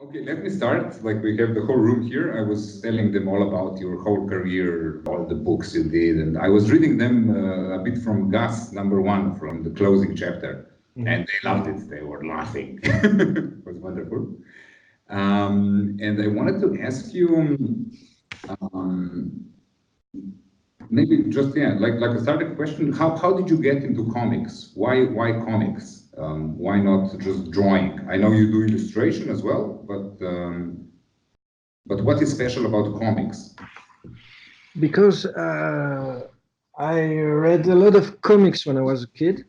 Okay, let me start. Like we have the whole room here. I was telling them all about your whole career, all the books you did, and I was reading them a bit from Gus, #1, from the closing chapter, and they loved it. They were laughing. It was wonderful. And I wanted to ask you, um, maybe just like a starting question. How did you get into comics? Why comics? Why not just drawing? I know you do illustration as well, but what is special about comics? Because I read a lot of comics when I was a kid.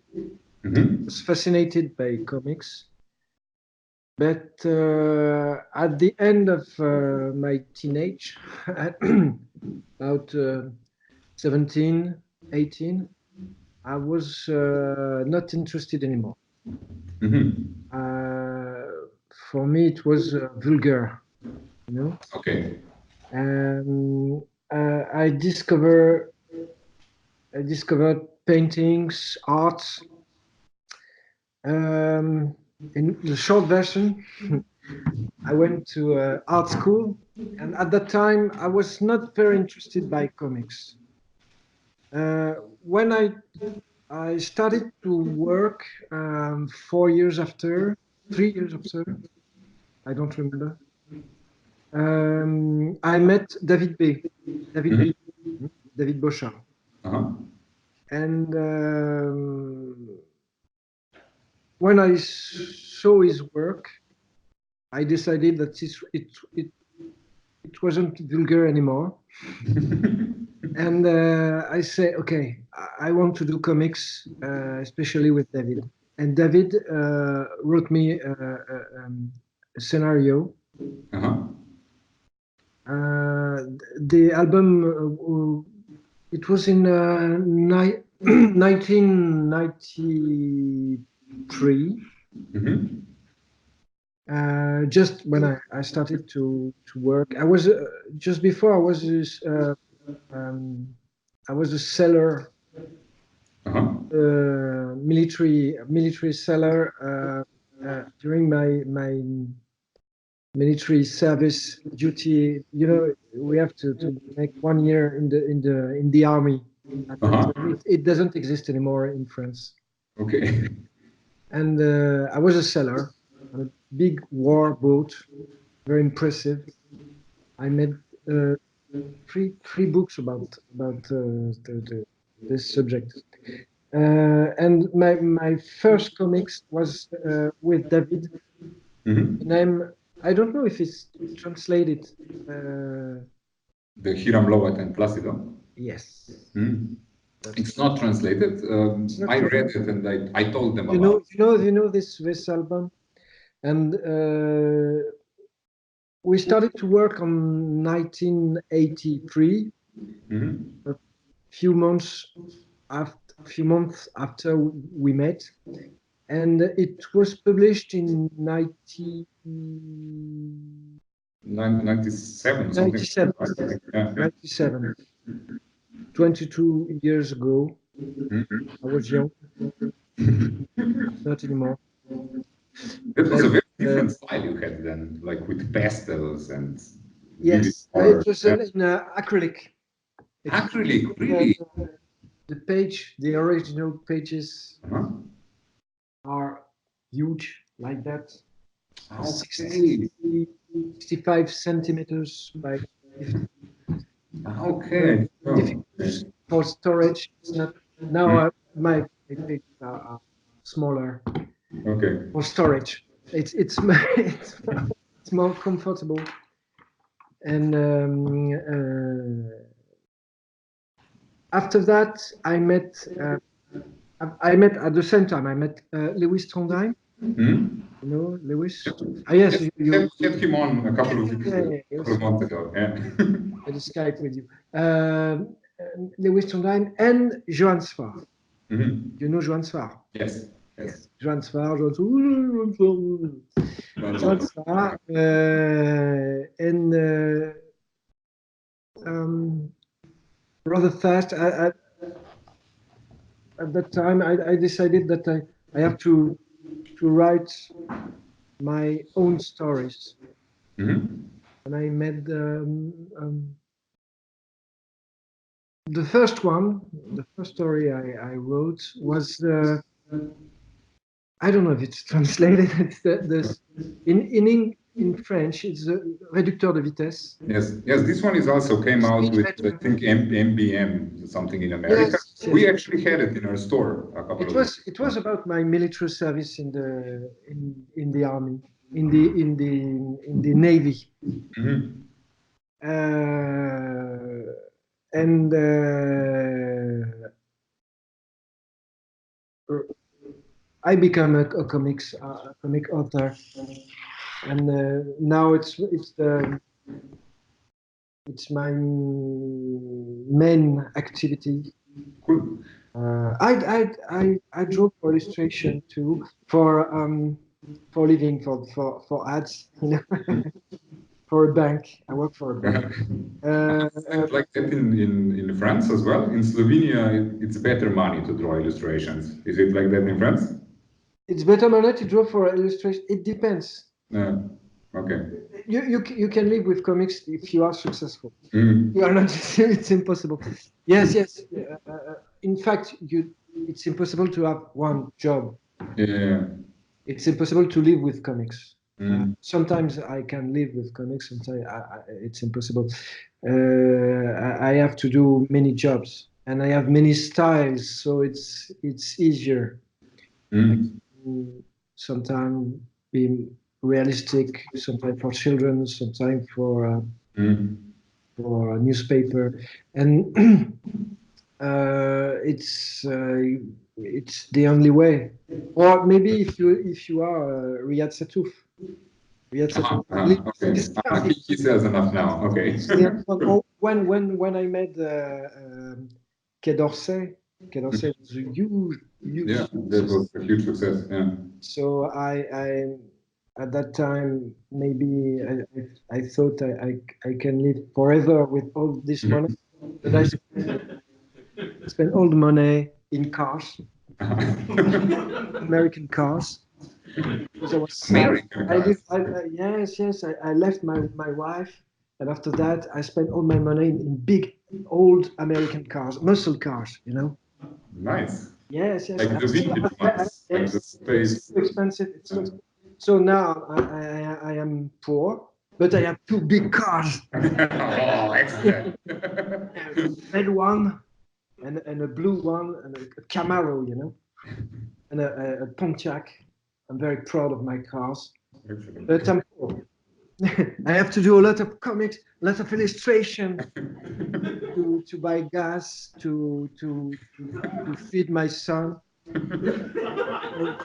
I was fascinated by comics. But at the end of my teenage, about 17, 18, I was not interested anymore. For me, it was vulgar, you know. Okay. And I discovered paintings, art. In the short version, I went to art school, and at that time I was not very interested by comics. When I started to work 4 years after, 3 years after, I don't remember. I met David Bochat. And when I saw his work, I decided that it wasn't vulgar anymore. And I say, okay, I want to do comics, especially with David. And David wrote me a scenario. The album, it was in 1993. Just when I started to work, I was just before I was a seller, military seller during my military service duty. You know, we have to make 1 year in the army. It doesn't exist anymore in France. Okay. And I was a seller on a big war boat, very impressive. I made three books about this subject. And my first comics was with David. And I don't know if it's translated. The Hiram Lovat and Placido? Yes. It's not translated. I read it and I told them about it. You know this album? And we started to work on 1983. A few months after we met, and it was published in 97. 22 years ago. I was young, not anymore. That was a very different style you had then, like with pastels and... Yes, it was in acrylic. Acrylic, really? The original pages are huge, like that. 65 centimeters by 50. Okay. Difficult for storage. It's not now. My pages are smaller. Okay. For storage, it's more comfortable. And after that, I met at the same time. I met Lewis Trondheim. You know Lewis? Yes, you had him on a couple of months ago. Yeah. I had a Skype with you. Lewis Trondheim and Johan Svar. You know Johan Svar? Yes. Yes. Johan Svar, and rather fast. At that time, I decided that I have to write my own stories. And I made the first one, the first story I wrote was I don't know if it's translated. It's in French. It's the réducteur de vitesse. Yes, yes. This one is also came out with I think MBM something in America. Yes, yes. We actually had it in our store a couple of years. It was about my military service in the army, in the navy. And I became a comic author, and now it's my main activity. Cool. I draw for illustration too, for living, for ads, you know. For a bank. I work for a bank. Like that in France as well. In Slovenia, it's better money to draw illustrations. Is it like that in France? It's better money to draw for illustration. It depends. Okay. You can live with comics if you are successful. You are not. It's impossible. Yes. In fact, it's impossible to have one job. Yeah. It's impossible to live with comics. Sometimes I can live with comics. Sometimes it's impossible. I have to do many jobs, and I have many styles, so it's easier. Sometimes be realistic, sometimes for children, sometimes for a newspaper, and it's the only way. Or maybe if you are Riyad Satouf. Okay. I think he says enough now. Okay. When I made Quai d'Orsay was a huge. Yeah, that was a huge success. Yeah. So I at that time maybe I thought I can live forever with all this money, but I spent all the money in cars, American cars. Because I was sad. Yes. I left my wife, and after that, I spent all my money in big, old American cars, muscle cars, you know. Nice. Yes. Like the vintage ones. Like the space. It's too expensive. So now I am poor, but I have two big cars. Oh, excellent. A red one, and a blue one, and a Camaro, you know, and a Pontiac. I'm very proud of my cars, but I'm poor. I have to do a lot of comics, a lot of illustration to buy gas, to feed my son.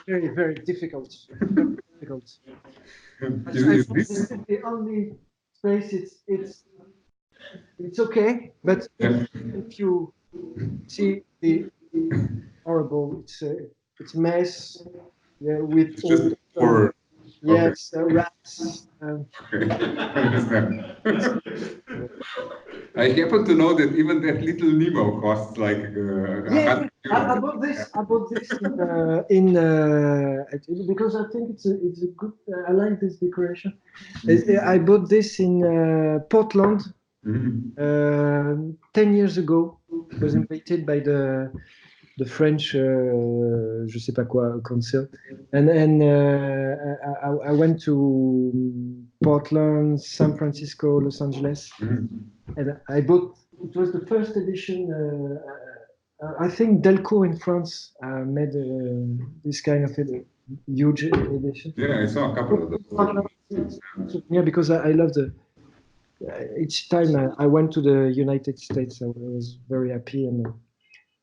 Very, very difficult. Very difficult. This is the only space. It's okay, but if you see the horrible, it's mess. Yeah, with just for yes, rats. Okay, I understand. I happen to know that even that little Nemo costs like yeah, I bought this. I bought this in because I think it's a good. I like this decoration. I bought this in Portland 10 years ago. I was invited by the French, je sais pas quoi, council, and I went to Portland, San Francisco, Los Angeles, and I bought. It was the first edition. I think Delco in France made this kind of huge edition. Yeah, I saw a couple of those. Yeah, because I love the. Each time I went to the United States, I was very happy, and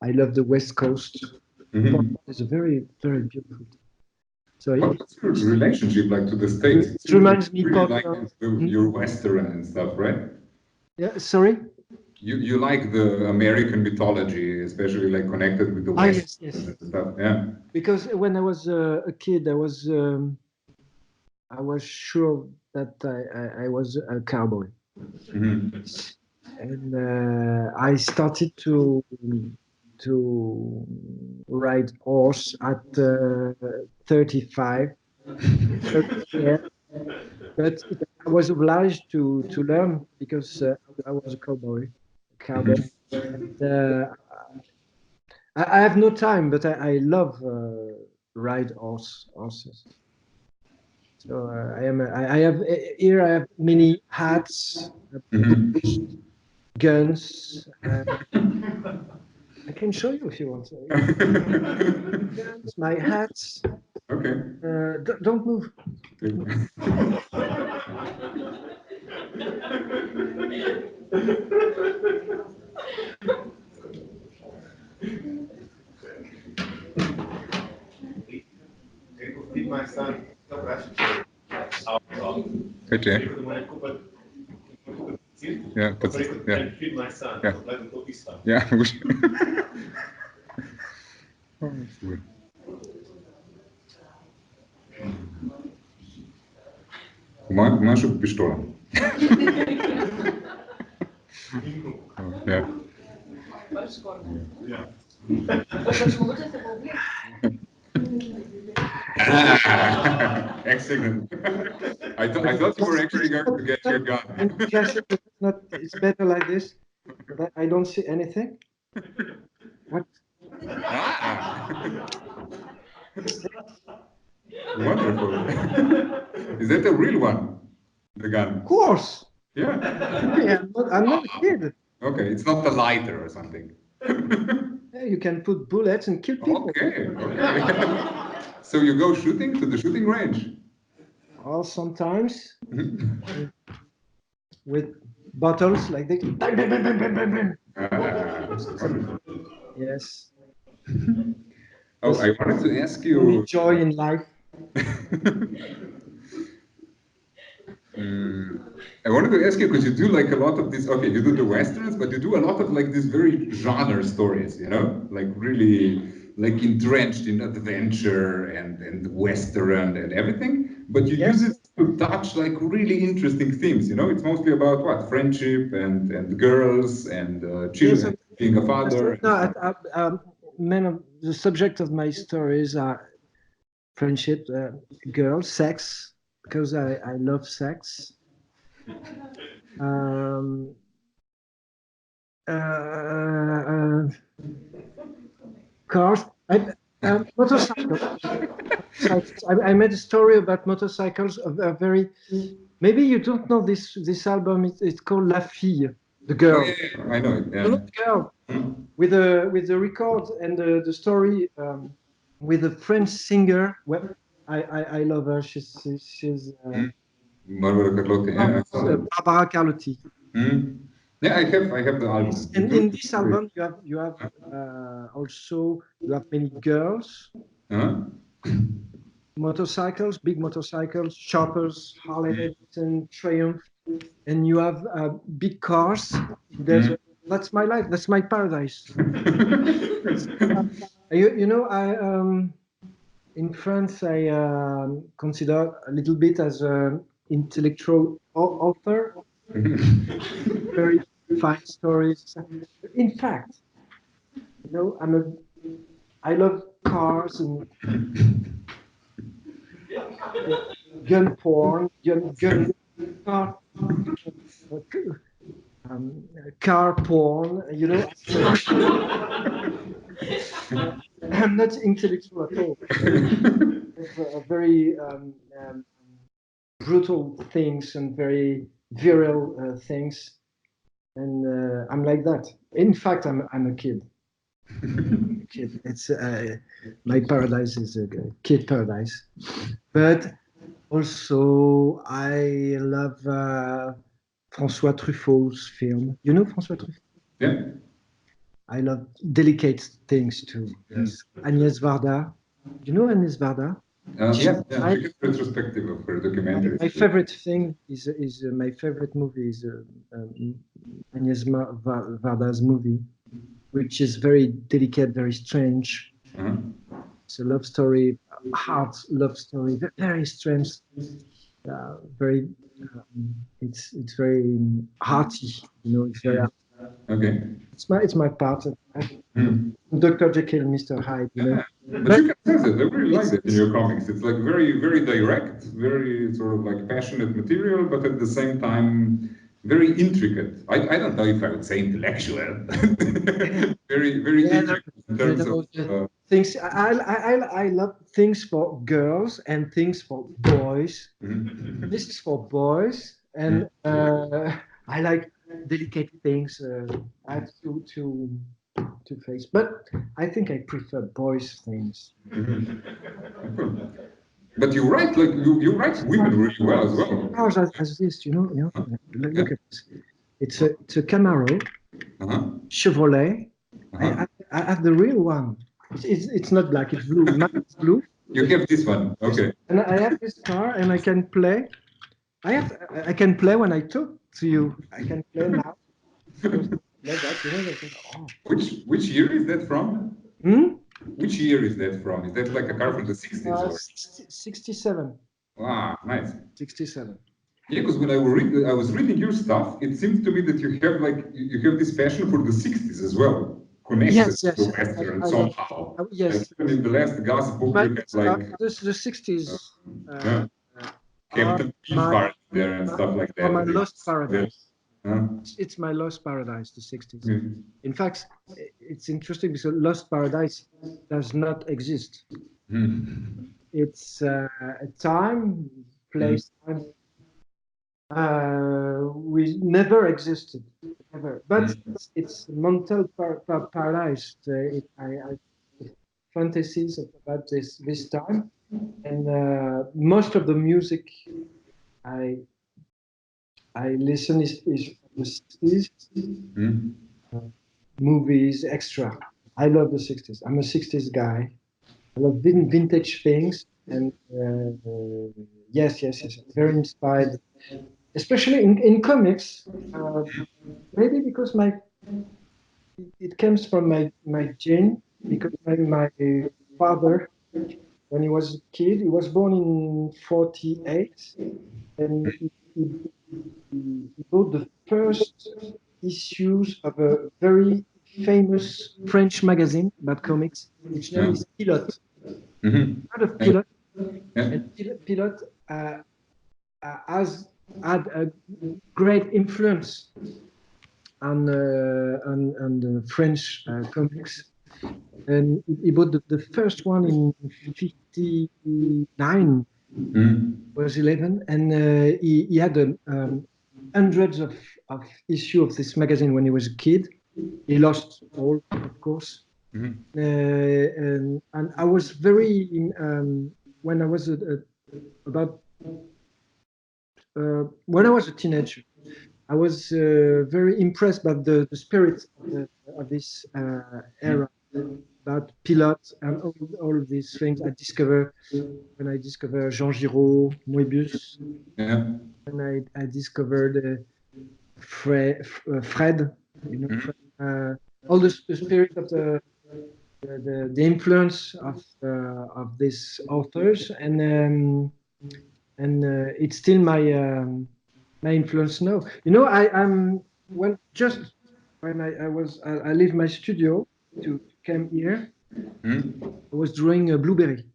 I love the West Coast. It's a very, very beautiful. So what's your relationship like to the States? It reminds me really like your Western and stuff, right? Yeah, sorry? You like the American mythology, especially like connected with the West yes. and stuff, yeah. Because when I was a kid, I was sure that I was a cowboy. And I started to ride horse at 35. Yeah. But I was obliged to learn because I was a cowboy. And, I have no time, but I love ride horses. So I have here. I have many hats, guns. I can show you if you want. Guns, my hats. Okay. Don't move. Feed my son. Okay. Yeah, that's yeah. Feed my son. Yeah. Yeah. Oh, that's weird. Imaš pištolo? Yeah. Excellent. I thought you were actually going to get your gun. It's better like this. But I don't see anything. What? Wonderful. Is that the real one? The gun? Of course. Yeah. Yeah, I'm not a kid. Okay, it's not the lighter or something. You can put bullets and kill people. Okay. So you go shooting to the shooting range? Or sometimes with bottles like this. Yes. Oh, I wanted to ask you. Joy in life. I wanted to ask you because you do like a lot of this. Okay, you do the westerns, but you do a lot of like these very genre stories. You know, like really like entrenched in adventure and western and everything. But you use it to touch like really interesting themes. You know, it's mostly about what friendship and girls and children, being a father. No, the subject of my stories are friendship, girls, sex, because I love sex. Cars, motorcycles. I made a story about motorcycles. Very, maybe you don't know this album. It's called La Fille, the girl. Oh, yeah, I know it. Yeah. The girl with the record and the story with a French singer. Well, I love her. She's Barbara Carlotti. Yeah, Barbara Carlotti. Yeah, I have the album. And in this album, you have also many girls, motorcycles, big motorcycles, choppers, Harley Davidson, Triumph, and you have big cars. That's my life. That's my paradise. You know, in France, I consider a little bit as an intellectual author. Very fine stories. In fact, you know, I love cars and gun porn, car porn. You know, I'm not intellectual at all. Very brutal things and very virile things, and I'm like that. In fact, I'm a kid. It's my paradise is a kid paradise, but also I love François Truffaut's film. You know François Truffaut? Yeah. I love delicate things too. Yes. Agnès Varda. You know Agnès Varda? She has a retrospective of her documentaries. My favorite thing is my favorite movie is Agnès Varda's movie, which is very delicate, very strange. It's a love story, hard love story, very strange, very. It's very hearty, you know. It's very. Okay. It's my part. Dr. Jekyll, Mr. Hyde. You know? But you can sense it. I really like that in your comics. It's like very, very direct, very sort of like passionate material, but at the same time very intricate. I don't know if I would say intellectual. Very, very intricate in terms of things. I love things for girls and things for boys. This is for boys, and I like delicate things. I have to face, but I think I prefer boys things. But you write like you write women really well as well. Cars as this, you know. Look at this. It's a Camaro, Chevrolet. I have the real one. It's not black. It's blue. It's blue. You have this one, okay. And I have this car, and I can play. I can play when I talk to you. I can play now. Like that, you know, Which year is that from? Which year is that from? Is that like a car from the 60s? 67. Wow, nice. 67. Yeah, because when I was reading your stuff, it seems to me that you have like you have this passion for the 60s as well, connected to Western somehow. Yes. And in the last Gas book, you had like the 60s. Captain Beefheart there and stuff like that. My Lost Paradise. It's my Lost Paradise, the 60s. In fact, it's interesting because Lost Paradise does not exist. It's a time, place, time. We never existed, ever. But it's mental paradise. Fantasies about this time, and most of the music I listen is the 60s, movies, extra. I love the 60s. I'm a 60s guy. I love vintage things, and yes, very inspired, especially in comics. Maybe because it comes from my gene, because my father, when he was a kid, he was born in 48, and he bought the first issues of a very famous French magazine about comics, which name is Pilote. Heard of Pilote? And Pilote has had a great influence on the French comics. And he bought the first one in 59. Was 11, and he had hundreds of issues of this magazine when he was a kid. He lost all, of course. And I was very when I was when I was a teenager, I was very impressed by the spirit of this era, about Pilote and all of these things I discovered when I discovered Jean Giraud, Moebius, and I discovered Fred, you know, all the spirit of the influence of these authors, and it's still my influence now. You know, I'm when I leave my studio to come here, I was drawing a blueberry.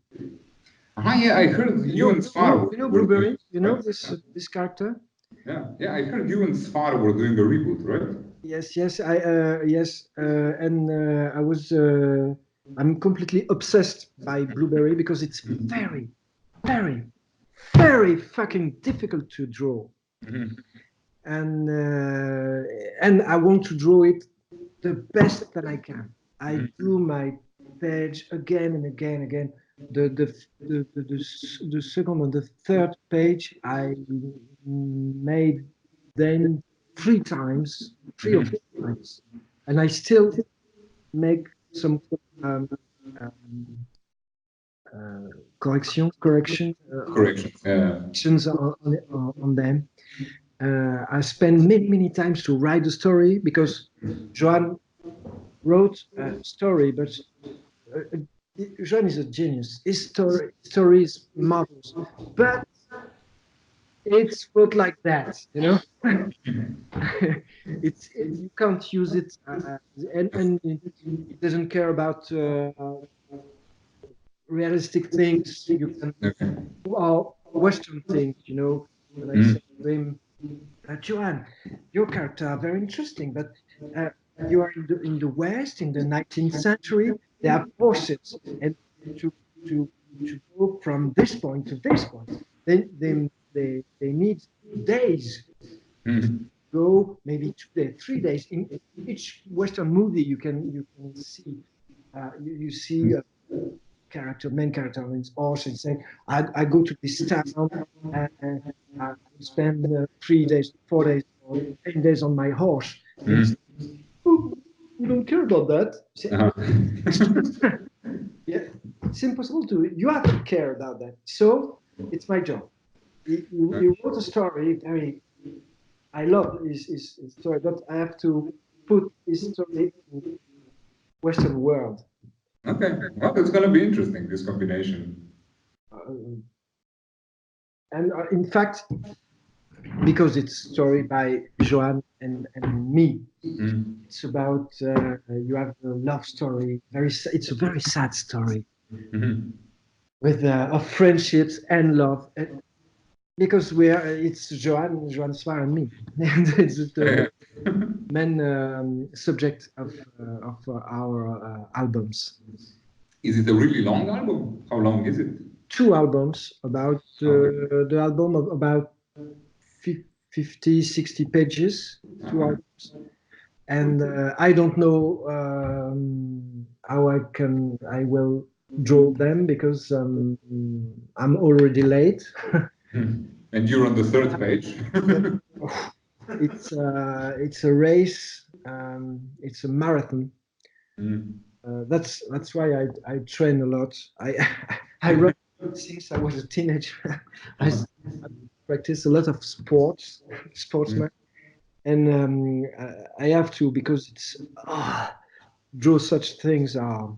Yeah, I heard you and Sfar. You know Blueberry? You know this character? Yeah, I heard you and Sfar were doing a reboot, right? Yes, and I was I'm completely obsessed by Blueberry because it's very, very, very fucking difficult to draw, and I want to draw it the best that I can. I do my page again and again. The second and the third page I made then 3 times, 3 or 4 times, and I still make some corrections on them. I spent many times to write the story because Joan wrote a story, but Joan is a genius. His story is marvelous, but it's put like that, you know. You can't use it, and it doesn't care about realistic things. You can Okay. or Western things, you know. When I say to him, Johan, your character are very interesting, but you are in the West in the 19th century. There are horses, and to to to go from this point to this point, they need days. Go maybe 2 days, 3 days. In each Western movie, you can see you see main character on his horse and saying, I go to this town and I spend 3 days, 4 days, or 10 days on my horse. And say, oh, you don't care about that. Say, yeah, it's impossible to. You have to care about that. So it's my job. He wrote a story. I love his story, but I have to put his story in Western world. Okay. Well, it's going to be interesting, this combination. And in fact, because it's story by Johan and me, it's about you have a love story. It's a very sad story with of friendships and love. Because it's Johan Svar and me, and it's the main subject of our albums. Is it a really long album? How long is it? 2 albums, about the album of about 50, 60 pages, 2 albums. And I don't know how I will draw them because I'm already late. And you're on the 3rd page. It's a race. It's a marathon. That's why I train a lot. I run since I was a teenager. I practice a lot of sportsman, and I have to because it's draw such things are.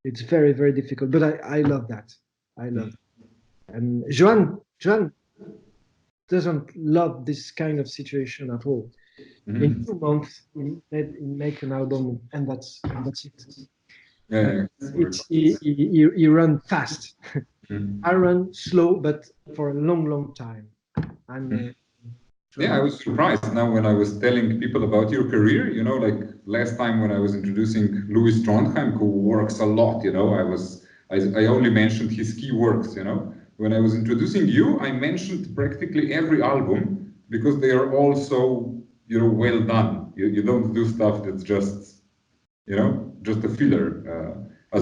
It's very very difficult, but I love that. I love that. And Joan doesn't love this kind of situation at all. In 2 months, he make an album, and that's it. Yeah, He run fast. I run slow, but for a long time. And yeah, I was surprised now when I was telling people about your career. You know, like last time when I was introducing Louis Trondheim, who works a lot. You know, I only mentioned his key works. You know, when I was introducing you, I mentioned practically every album because they are all so well done. You don't do stuff that's just just a filler. I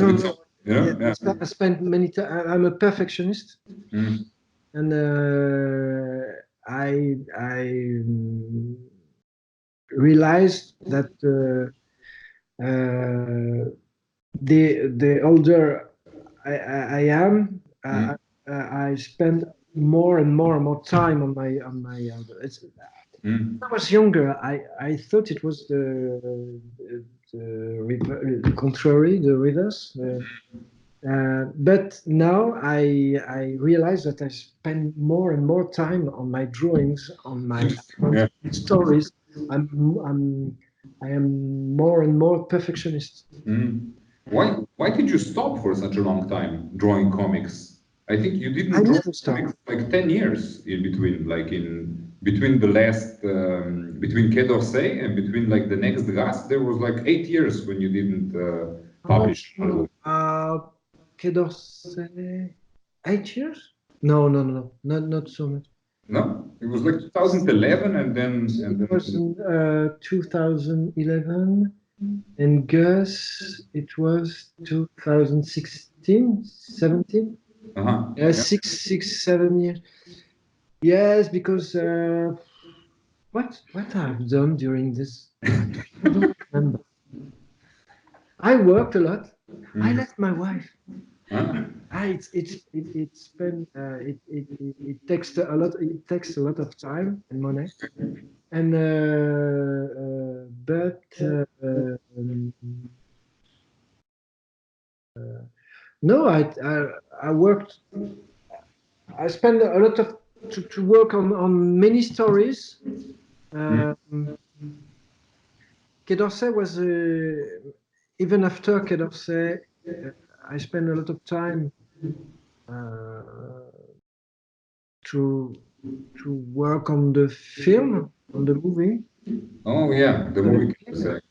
spent many times. I'm a perfectionist, and I realized that the older I am, I spend more and more time on my When I was younger, I thought it was the contrary, the reverse. But now I realize that I spend more and more time on my drawings, on my stories. I am more and more perfectionist. Why did you stop for such a long time drawing comics? I think you didn't draw comics like 10 years in between, like in between the last between Quai d'Orsay and between like the next Gas, there was like 8 years when you didn't publish. Quai d'Orsay, 8 years? No, not so much. No, it was like 2011, and then it was in 2011, and Gus it was 2016, 17. Yeah. 6, 7 years. Yes, because what I've done during this, I don't remember. I worked a lot. I left my wife. It takes a lot. It takes a lot of time and money, and but no, I worked. I spent a lot of to work on many stories. Quai d'Orsay was even after Quai d'Orsay, I spent a lot of time to work on the film, on the movie. Oh yeah, the movie.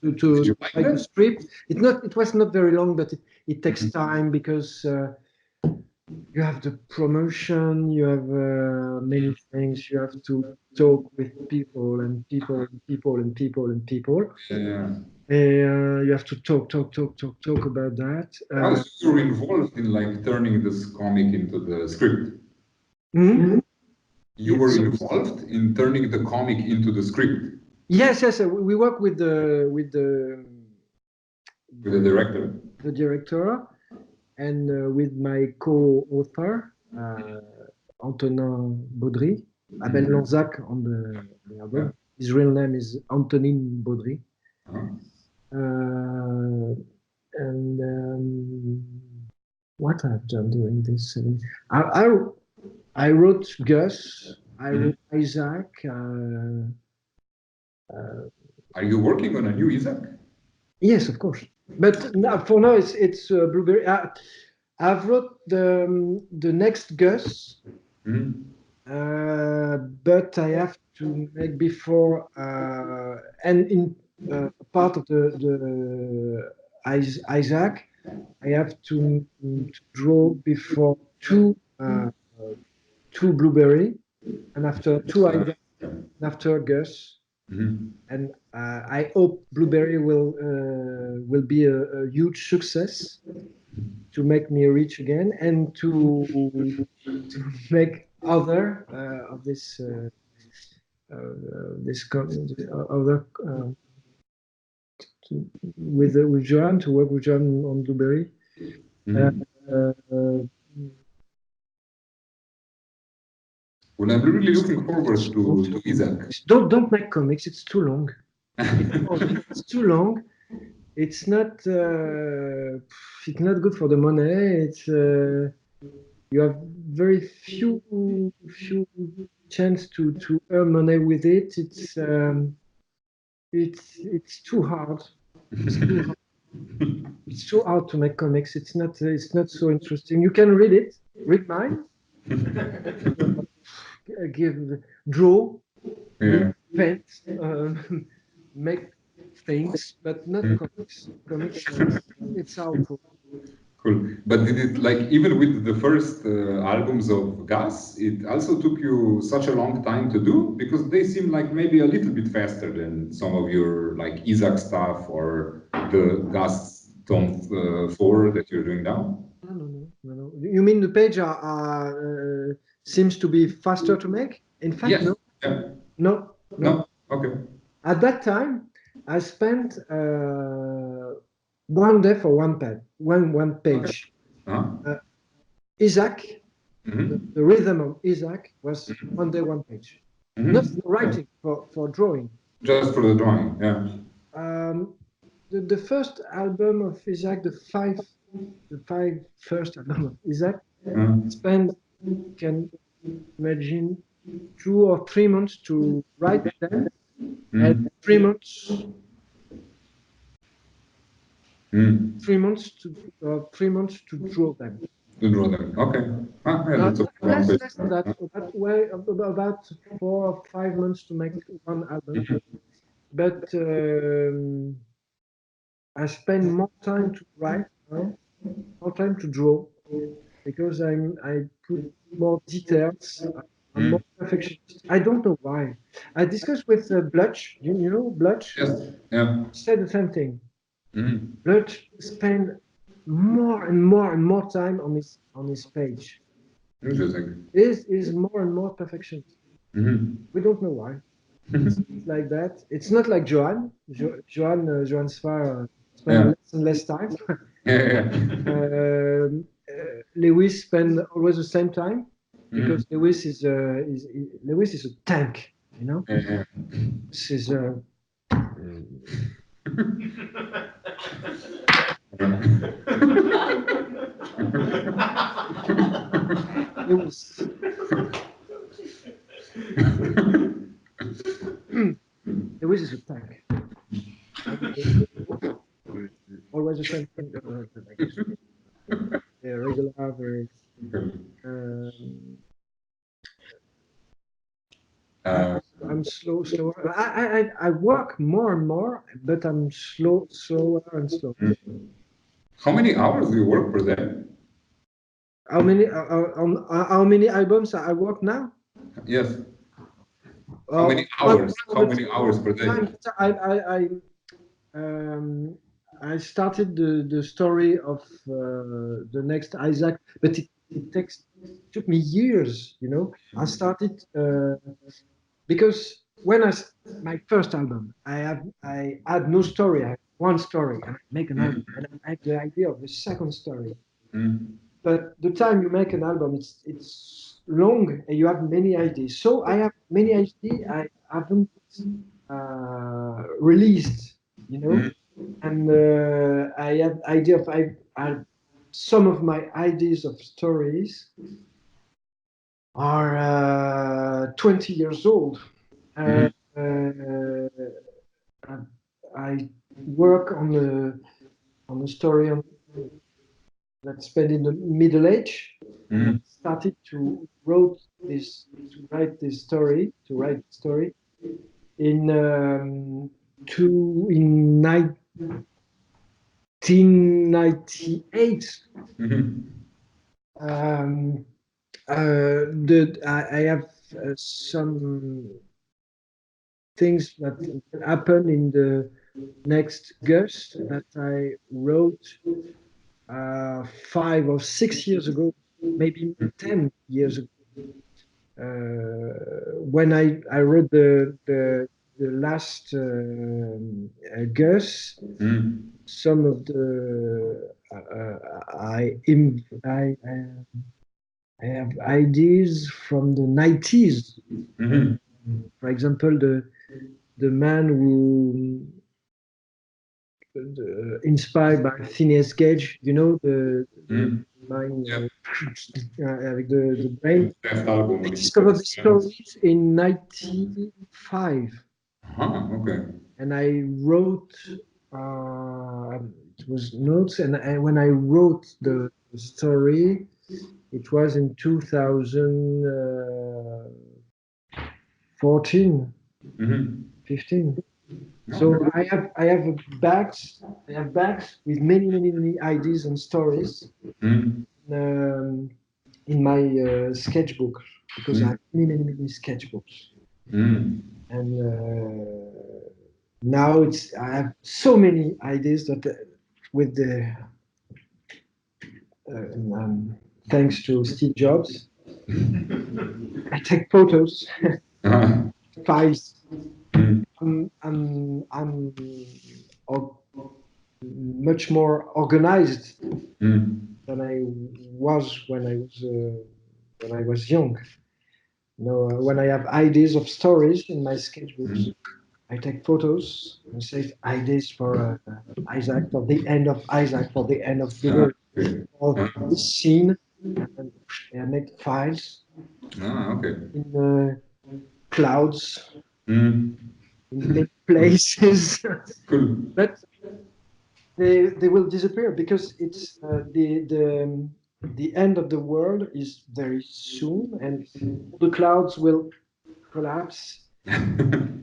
To write the script. It was not very long, but it takes time because you have the promotion, you have many things. You have to talk with people and people and people and people and people. Yeah. You have to talk about that. So you were involved in like turning this comic into the script. Mm-hmm. You were involved in turning the comic into the script. Yes. We work with the director. The director, and with my co-author, Antonin Baudry, Abel Lanzac on the album. Yeah. His real name is Antonin Baudry. And what I've done during this, I wrote Gus, I wrote Isaac. Are you working on a new Isaac? Yes, of course. But now, for now, it's Blueberry. I've wrote the next Gus, but I have to make before and in part of the Isaac, I have to draw before two Blueberry, and after two Isaac, and after Gus. And I hope Blueberry will be a huge success to make me rich again, and to make other of this other with Joan, to work with Joan on Blueberry. Well, I'm really looking forward to Isaac. Don't make comics. It's too long. It's too long. It's not good for the money. It's you have very few chance to earn money with it. It's too hard. It's too hard to make comics. It's not so interesting. You can read it. Read mine. Draw, paint, make things, but not comics. Comics, it's helpful. Cool. But did it, like, even with the first albums of Gus, it also took you such a long time to do? Because they seem like maybe a little bit faster than some of your like Izak stuff or the Gus Tom 4 that you're doing now? No. You mean the page seems to be faster to make? In fact, yes. No. Yeah. No. Okay. At that time, I spent 1 day for one page. Okay. Izak, the rhythm of Izak was 1 day, 1 page. Not for writing, for drawing. Just for the drawing, yeah. The first album of Izak, the five first album of Izak, spent, can imagine, 2 or 3 months to write them, and 3 months. 3 months to draw them. To draw them, okay. Less than that. About 4 or 5 months to make one album. But I spend more time to write, more time to draw, because I put more details. I'm more perfectionist. I don't know why. I discussed with Blutch. You know Blutch? Yes. Yeah. Said the same thing. Blutch spent more and more time on his page. Interesting. Is more and more perfectionist. We don't know why. It's like that. It's not like Joan. Joan Sfar spend less and less time. Lewis spend always the same time, because Lewis is a tank, you know. This is There is a tank. Always the same thing. Regular, very. I'm slower. I work more and more, but I'm slower and slower. How many hours do you work per day? How many albums I work now? Yes. How many hours? How many hours per day? I started the story of the next Isaac, but it took me years. You know, I started because when my first album, I had no story. I had one story, and I make an album, and I had the idea of the second story. But the time you make an album, it's long, and you have many ideas. So I have many ideas I haven't released, you know, and I have idea of some of my ideas of stories are 20 years old. I work on a story that spent in the Middle Age. And started to write this story in 1998. I have some things that happen in the next Gust that I wrote 5 or 6 years ago, maybe 10 years ago. When I wrote the last Gus, some of the I have ideas from the 90s. For example, the man who inspired by Phineas Gage, you know, the mind avec the brain. I discovered the stories in 95. Okay. And I wrote, it was notes, and when I wrote the story, it was in 2014, 15. So I have bags with many ideas and stories in my sketchbook, because I have many sketchbooks. And now I have so many ideas that with the thanks to Steve Jobs, I take photos, files. I'm much more organized than I was when I was young. You know, when I have ideas of stories in my sketchbooks, I take photos and save ideas for Isaac, for the end of Isaac, for the end of the world, for this scene, and I make files in clouds, in many places, but they will disappear because it's the end of the world is very soon, and the clouds will collapse.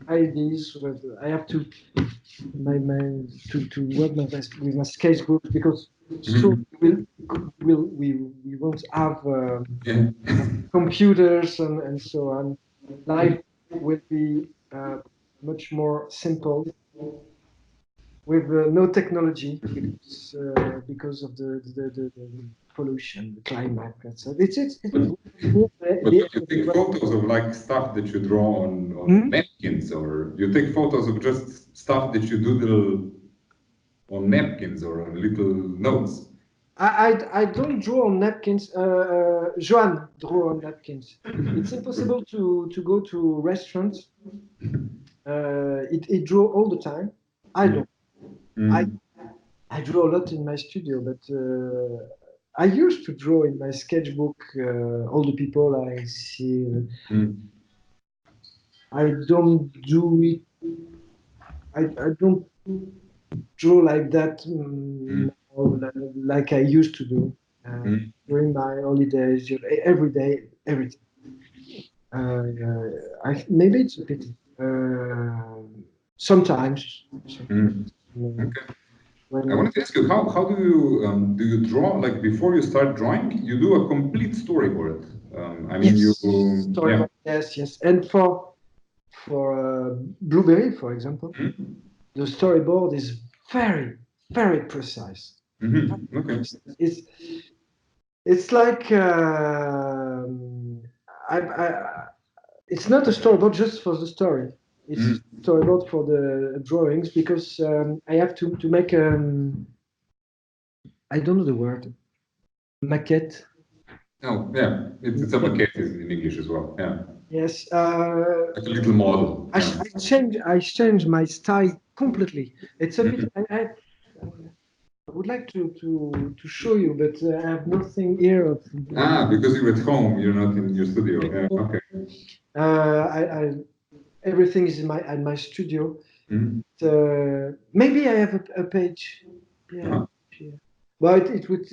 Ideas I have to work with my sketchbook, because soon we won't have computers and so on. Life will be much more simple with no technology, because of the pollution, the climate. So it's But you take photos of like stuff that you draw on napkins, or you take photos of just stuff that you doodle on napkins or on little notes? I don't draw on napkins. Joan draw on napkins. It's impossible to go to restaurants. It draw all the time. I don't. I draw a lot in my studio, but I used to draw in my sketchbook all the people I see. I don't do it. I don't draw like that like I used to do during my holidays. Every day, everything. Maybe it's a pity. Sometimes. Okay. I wanted to ask you, how do you draw? Like before you start drawing, you do a complete storyboard. I mean, yes, yeah. yes. And for Blueberry, for example, the storyboard is very, very precise. Okay. It's like it's not a storyboard just for the story. It's a storyboard for the drawings because I have to make I don't know the word, maquette. Oh, yeah, it's a maquette in English as well. Yeah. Yes. Like a little model. I change my style completely. It's a bit. I would like to show you, but I have nothing here. Because you're at home, you're not in your studio. Yeah. Okay. Everything is in my studio. Maybe I have a page. Yeah. But it will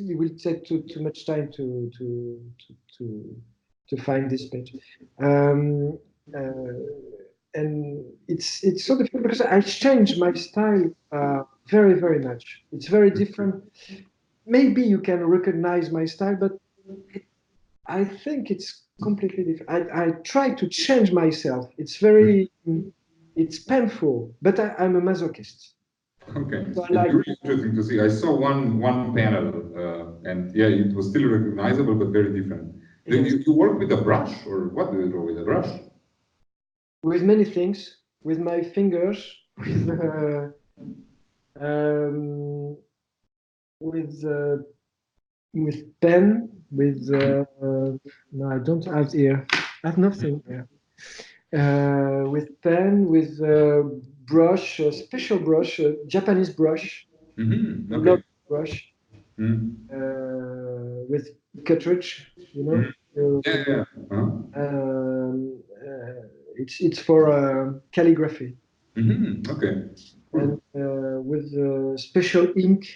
take too much time to find this page. And it's so difficult because I changed my style very, very much. It's very different. Maybe you can recognize my style, but I think it's completely different. I try to change myself. It's painful, but I'm a masochist. Okay. So It's really interesting to see. I saw one panel, and yeah, it was still recognizable, but very different. You work with a brush, or what do you draw with a brush? With many things, with my fingers, with pen, with no, I don't have here. I have nothing here. With pen, with brush, a special brush, a Japanese brush, Okay. brush, with cartridge, you know. Yeah. It's for calligraphy. Okay. And with special ink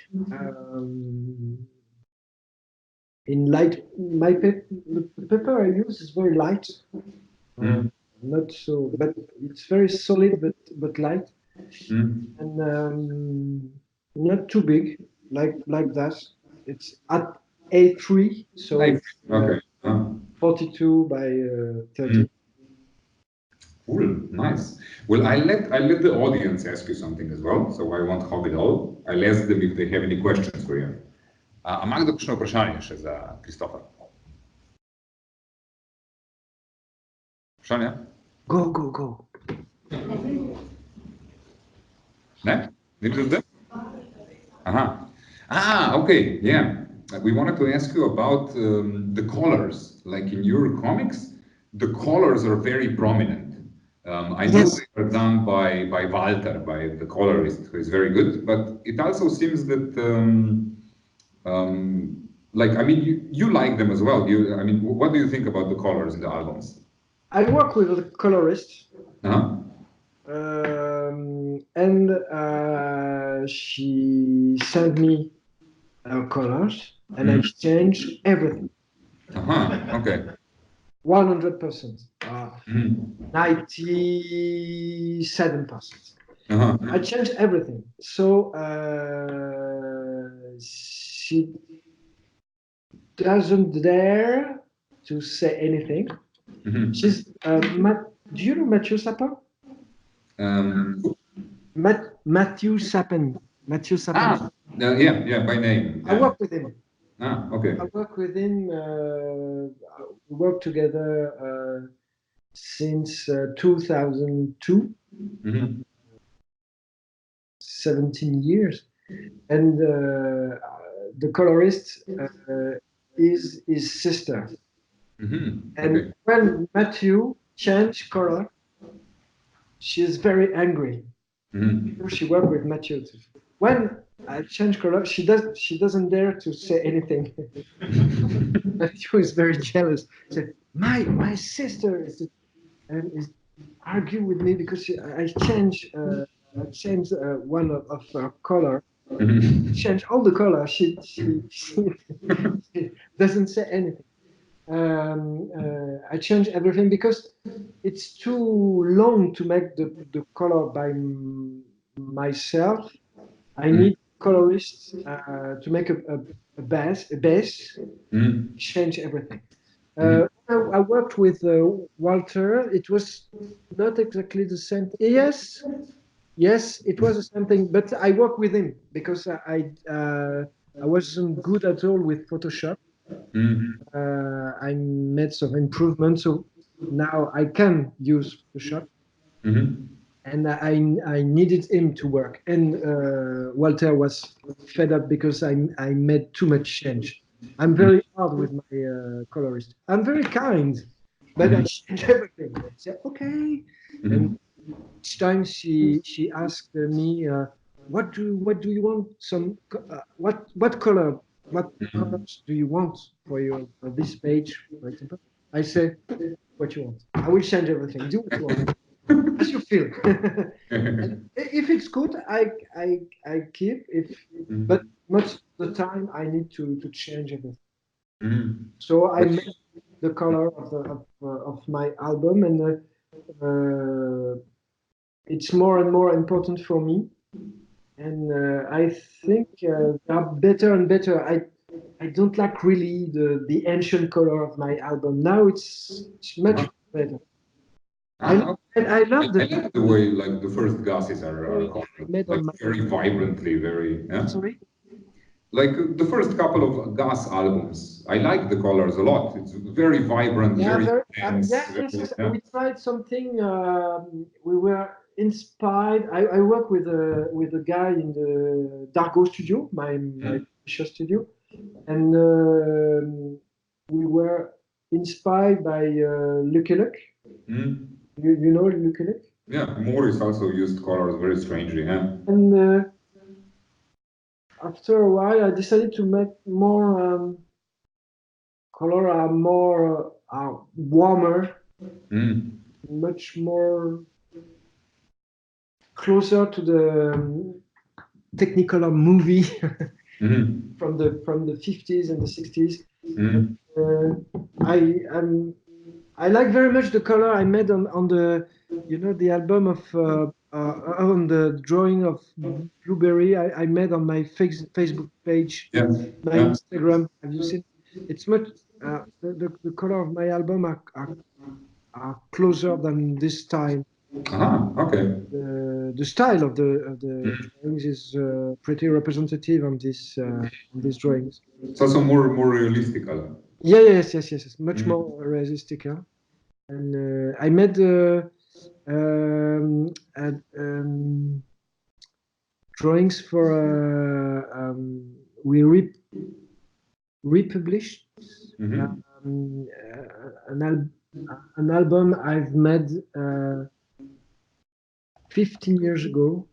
in light. The paper I use is very light, not so, but it's very solid, but light, and not too big, like that. It's at A3, so it's Okay. 42 by 30. Cool, nice. Well, I let the audience ask you something as well, so I won't hog it all. I'll ask them if they have any questions for you. A ima kdo kakšno vprašanje še za Christopha? Vprašanja? Go. Ne? Interested? Okay, yeah. We wanted to ask you about the colors. Like in your comics, the colors are very prominent. I know they are done by Walter, by the colorist, who is very good, but it also seems that, you like them as well. What do you think about the colors in the albums? I work with a colorist. And she sent me colors, and I changed everything. Okay. 100%. 97%. I changed everything. So she doesn't dare to say anything. She's do you know Mathieu Sapin? Mathieu Sapin. Mathieu Sapin. Yeah, by name. Yeah. I work with him. Okay. I work with him. We work together since 2002. 17 years. And the colorist is his sister. And when Matthew changed color, she is very angry. She worked with Matthew too. When I change color, she doesn't dare to say anything. Matthew is very jealous. She said, my sister is argue with me because I changed one of her color. Change all the color. She doesn't say anything. I change everything because it's too long to make the color by myself. I need colorists to make a base, change everything. I worked with Walter. It was not exactly the same. Yes, it was the same thing. But I worked with him because I wasn't good at all with Photoshop. I made some improvements, so now I can use Photoshop. And I needed him to work. And Walter was fed up because I made too much change. I'm very hard with my colorist. I'm very kind, but I change everything. I say, okay. And each time she asked me, what do you want? What colors do you want for this page, for example? I say, what you want. I will change everything. Do what you want. As you feel. If it's good, I keep. But much of the time I need to change everything. So I made the color of my album, and it's more and more important for me. And I think they are better and better. I don't like really the ancient color of my album. Now it's much better. I love I like the way like the first gases are colored, like very vibrantly, very. Yeah? Sorry? Like the first couple of gas albums, I like the colors a lot. It's very vibrant, very intense. Yes. We tried something. We were inspired. I work with a guy in the Dargo studio, my studio, and we were inspired by Lucky Luke. You know Lucky Luke? Yeah, Morris also used colors very strangely. Yeah. And after a while, I decided to make more color are more warmer, much more closer to the Technicolor movie from the 50s and the 60s. I like very much the color I made on the the album of on the drawing of Blueberry I made on my Facebook page, my Instagram. Have you seen? It's much the color of my album are closer than this time. Okay. The style of the drawings is pretty representative on these drawings. It's also more realistic. Yes. Much more realistic. And I made drawings for we republished an album I've made 15 years ago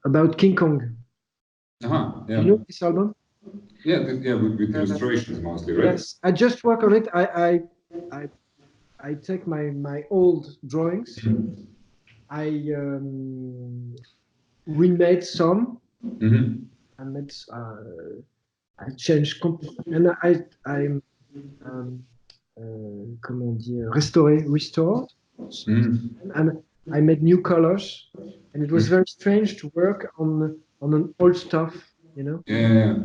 about King Kong. Yeah. You know this album? Yeah, with illustrations mostly, right? Yes, I just work on it. I take my old drawings. I remade some. I changed and comment dire, restored. And I made new colors, and it was very strange to work on an old stuff, Yeah.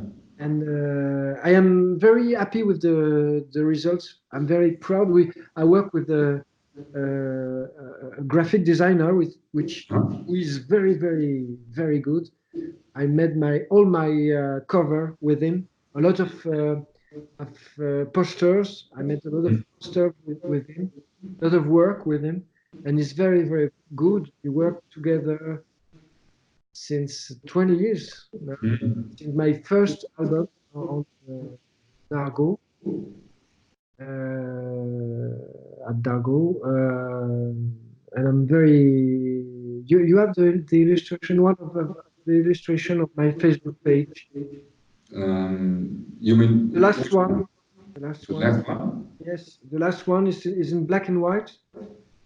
And I am very happy with the results. I'm very proud. I work with a graphic designer who is very, very, very good. I made all my cover with him. A lot of posters. I made a lot of posters with him. A lot of work with him, and he's very, very good. We work together since 20 years now. Since my first album on Dargo, at Dargo, and I'm very. You have the illustration, one of the illustration of my Facebook page. You mean The last one? The last one. Yes, the last one is in black and white.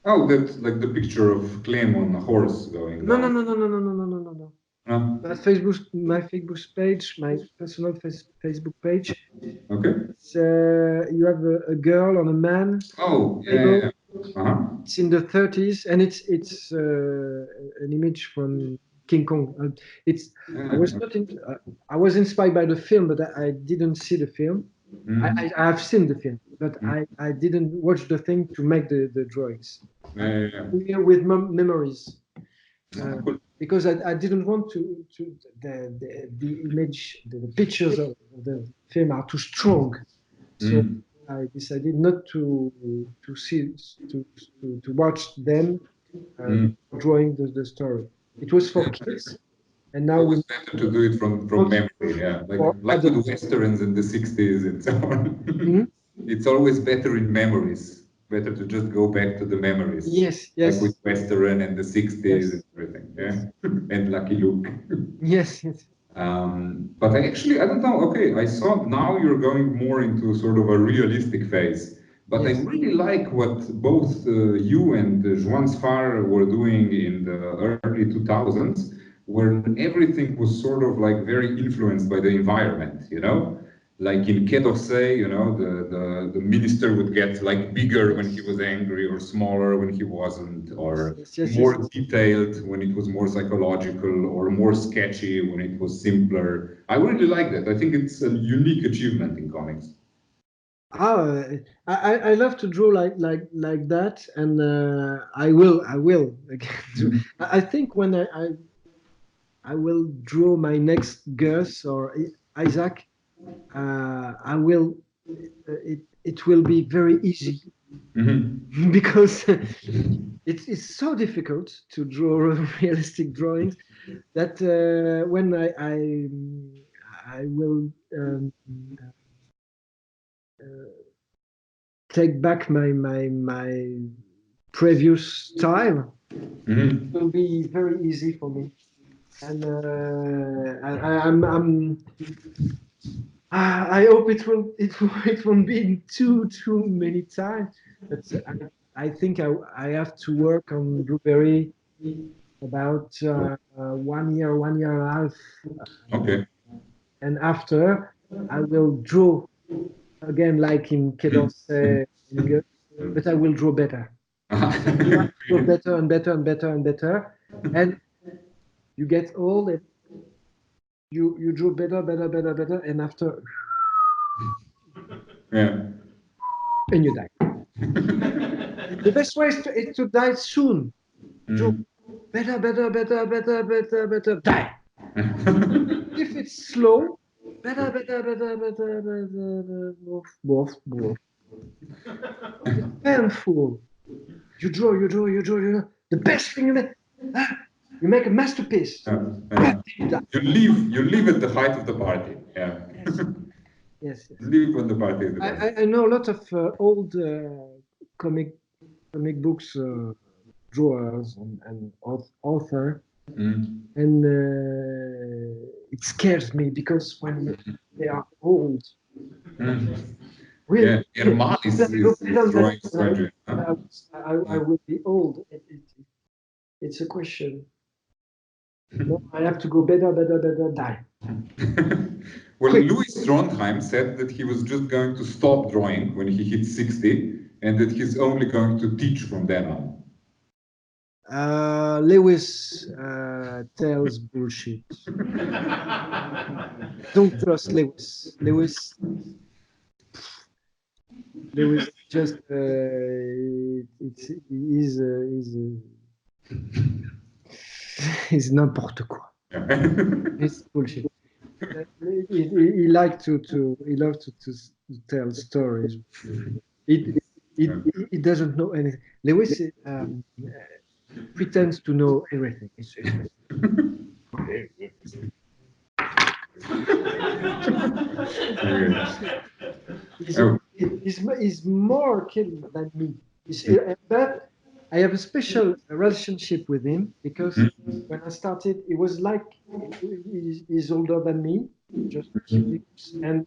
Oh, that's like the picture of Clem on a horse going No, down. no, no, no, no, no, no, no, no, no. No? My Facebook page, my personal Facebook page. Okay. It's, you have a girl and a man. Oh, yeah, table. yeah, yeah. Uh-huh. It's in the 30s, and it's an image from King Kong. It's I was not in, I was inspired by the film, but I didn't see the film. I have seen the film, but I didn't watch the thing to make the drawings. Yeah. With memories. Cool. Because I didn't want to the image, the pictures of the film are too strong, so I decided not to see to watch them drawing the story. It was for kids, and now It was better to do it from memory, yeah, like with westerns in the 60s and so on. It's always better in memories. Better to just go back to the memories. Yes, yes. Like with western and the 60s and everything, yeah. And Lucky Luke. Yes, yes. But I don't know. Okay, I saw now you're going more into sort of a realistic phase. But I really like what both you and Juan Sfar were doing in the early 2000s, where everything was sort of like very influenced by the environment, you know? Like in Quai d'Orsay, you know, the minister would get like bigger when he was angry or smaller when he wasn't, or more detailed when it was more psychological, or more sketchy when it was simpler. I really like that. I think it's a unique achievement in comics. I love to draw like that, and I will I think when I will draw my next Gus or Isaac, I will it will be very easy because it's so difficult to draw realistic drawings that when I will take back my previous style, it will be very easy for me. And I hope it won't be in too many times. But I think I have to work on Blueberry about 1 year, 1.5 years. Okay. And after I will draw again like in Quai d'Orsay, but I will draw better. Draw better and better and better and better. And you get old and you draw better, and after and you die. The best way is to die soon. Draw better, die. If it's slow, better. It's painful. You draw. The best thing you make a masterpiece. You leave at the height of the party. Yeah. Yes. Leave when the party is the best. I know a lot of old comic books drawers and author, and it scares me because when they are old, really, Ermal is drawing strategy. I will be old. It's a question. No, I have to go better, die. Well, Louis Trondheim said that he was just going to stop drawing when he hit 60, and that he's only going to teach from then on. Lewis tells bullshit. Don't trust Lewis. Lewis just is n'importe quoi. It's bullshit. He likes to tell stories. He doesn't know anything. Lewis pretends to know everything. He's more kid than me. But I have a special relationship with him because when I started, it was like he's older than me, just a few years. And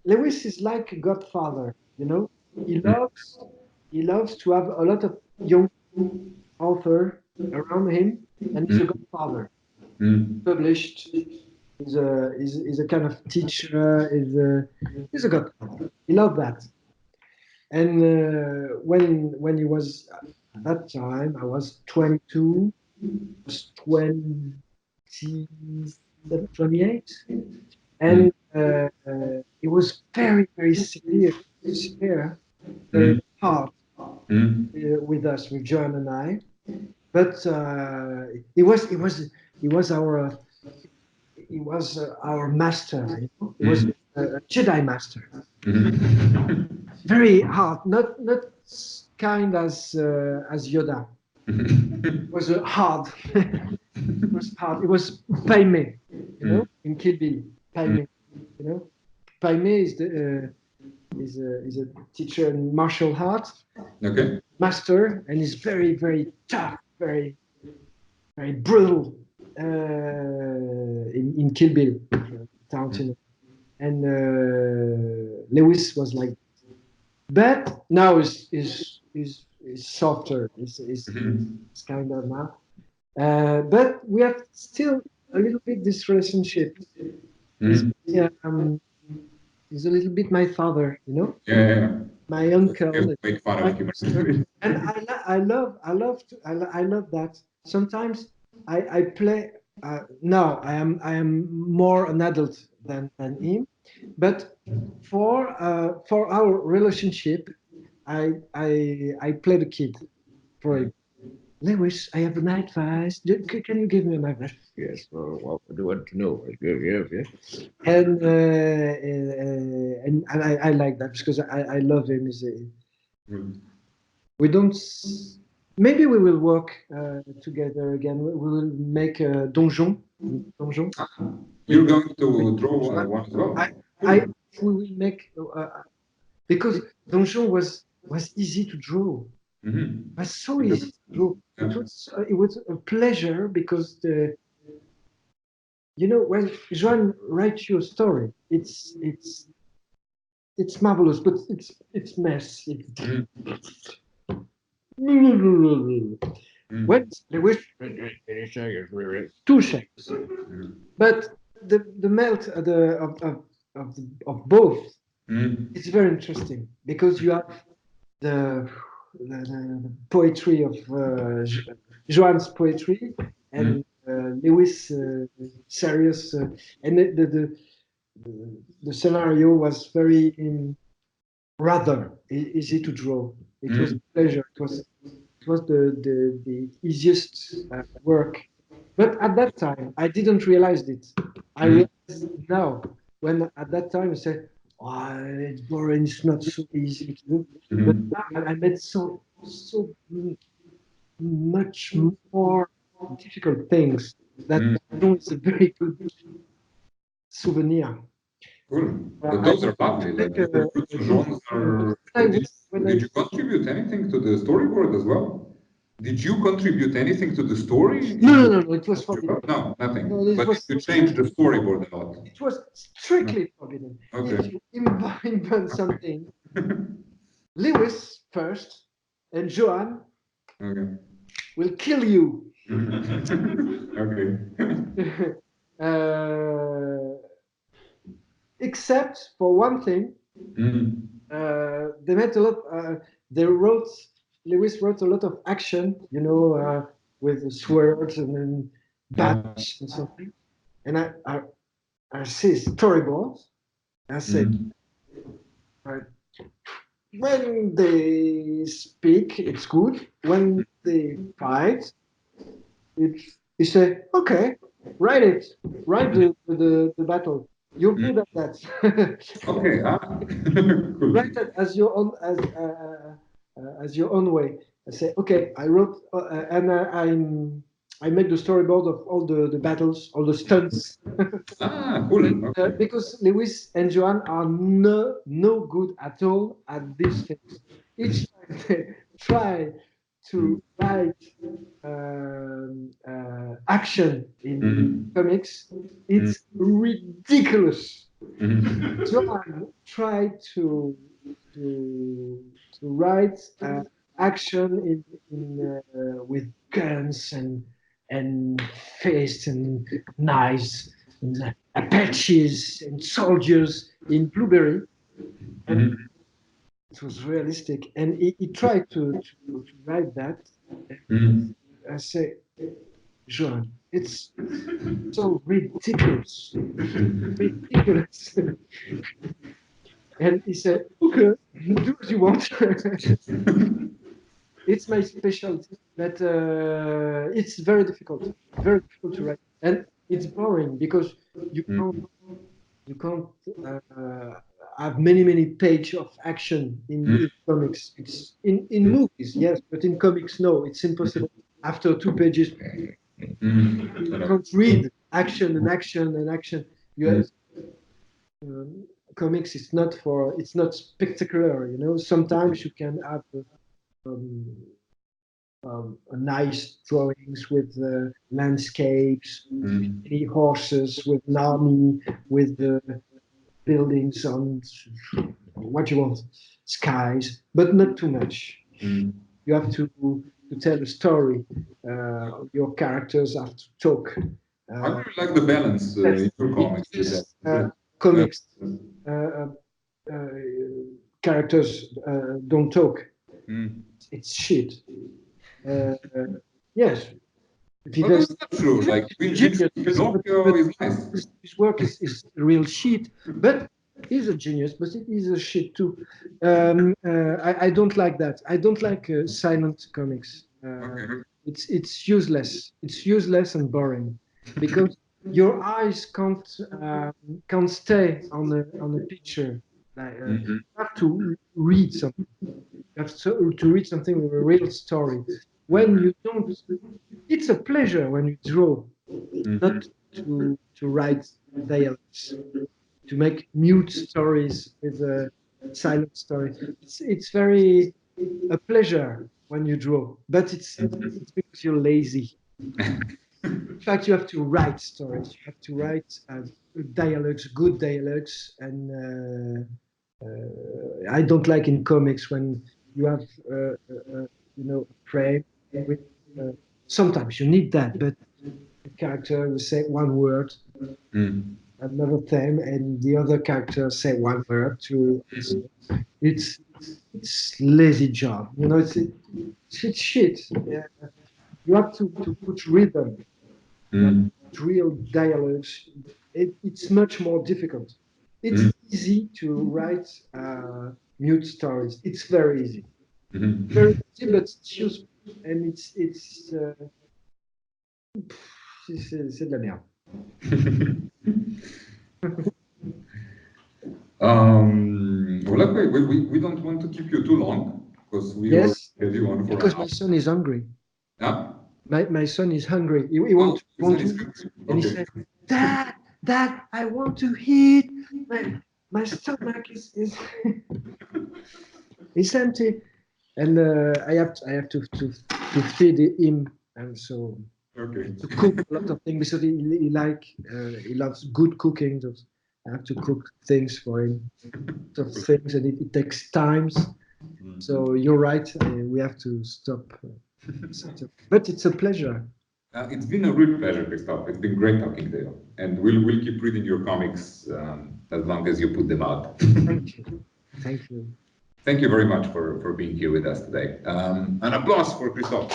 Lewis is like a godfather, you know. He loves to have a lot of young author around him, and he's a godfather. Published. He's a kind of teacher. He's a godfather. He loved that. And when he was at that time, I was 22, was 28, and it was very, very severe, very hard with us, with John and I. But he was our master. You know? He was a Jedi master. Very hard, not kind as Yoda. It was hard. It was hard. It was Paime, you know, in Kill Bill. Paime, you know. Paime is a teacher in martial arts, Okay. master, and is very, very tough, very, very brutal in Kill Bill, Tarantino. And Lewis was like, but now is softer. Is kind of now. But we have still a little bit this relationship. He's a little bit my father, you know. Yeah. My uncle. Big fan of him. And I love that. Sometimes I play. Now I am more an adult than him, but for our relationship, I play the kid for him. Lewis, I have an advice. Can you give me an advice? Yes. What do you want to know? Yeah. And I like that because I love him. We don't. Maybe we will work together again. We will make a Donjon. Donjon. You're going to draw one as well? We will make because Donjon was easy to draw. It was so easy to draw. It was a pleasure because when Joan writes you a story, it's marvelous, but it's mess. When Lewis two shapes, but the melt of both it's very interesting because you have the poetry of Joan's poetry and Lewis serious and the scenario was very rather easy to draw. It was a pleasure. It was the easiest work. But at that time, I didn't realize it. I realize now when at that time I said, "Oh, it's boring. It's not so easy to do." But now I made so much more difficult things that it's a very good souvenir. Cool. But those are lovely. Like good genres are. Did you contribute anything to the storyboard as well? Did you contribute anything to the story? No. It was forbidden. No, nothing. No, but you changed the storyboard a lot. It was strictly forbidden. Okay. If you invent something, Lewis first and Joan will kill you. Okay. Except for one thing, they made a lot. Lewis wrote a lot of action, with swords and then battles and something. And I see storyboards. I said, when they speak, it's good. When they fight, you say, okay, write the battle. You're good at that. Okay. Cool. Write it as your own way. I say, okay, I wrote and I make the storyboard of all the battles, all the stunts. Cool. Okay. Because Lewis and Joan are no good at all at these things. Each time they try to write action in comics, it's ridiculous. So I tried to write action with guns and fists and knives and Apaches and soldiers in Blueberry. And it was realistic, and he tried to write that. I say, John, it's so ridiculous, ridiculous. And he said, okay, do as you want. It's my specialty, but it's very difficult to write, and it's boring because you can't have many pages of action in comics. It's in movies, yes, but in comics, no, it's impossible. After 2 pages, you can't read action and action and action. You have, comics is not for, it's not spectacular, you know. Sometimes you can have nice drawings with landscapes, many horses, with an army, with buildings on what you want, skies, but not too much. You have to tell a story. Your characters have to talk. I really like the balance in your comics. Comics characters don't talk. It's shit. Yes. Because that's not true. Like genius. Pinocchio is nice. His work is real shit, but he's a genius, but it is a shit too. I don't like that. I don't like silent comics. It's useless. It's useless and boring because your eyes can't stay on a picture. You have to read something. You have to read something with a real story. When you don't, it's a pleasure when you draw, not to write dialogues, to make mute stories with a silent story. It's very a pleasure when you draw, but it's because you're lazy. In fact, you have to write stories. You have to write dialogues, good dialogues, and I don't like in comics when you have a frame. With, sometimes you need that, but the character will say one word, another theme, and the other character say one word. It's lazy job. You know, it's shit. Yeah. You have to put rhythm, real dialogues. It's much more difficult. It's easy to write mute stories. It's very easy. Very easy, but it's useful. And c'est de la merde. Well, we don't want to keep you too long because we have you on for because my son is hungry. Yeah? My son is hungry. He wants to, and he said, Dad, I want to eat. My stomach is it's empty, and I have to feed him, and so to cook a lot of things because he loves good cooking. So I have to cook things for him, things, and it takes time. So you're right. We have to stop. But it's a pleasure. It's been a real pleasure, Christophe. It's been great talking to you, and we'll keep reading your comics as long as you put them out. Thank you. Thank you. Thank you very much for being here with us today. An applause for Christophe.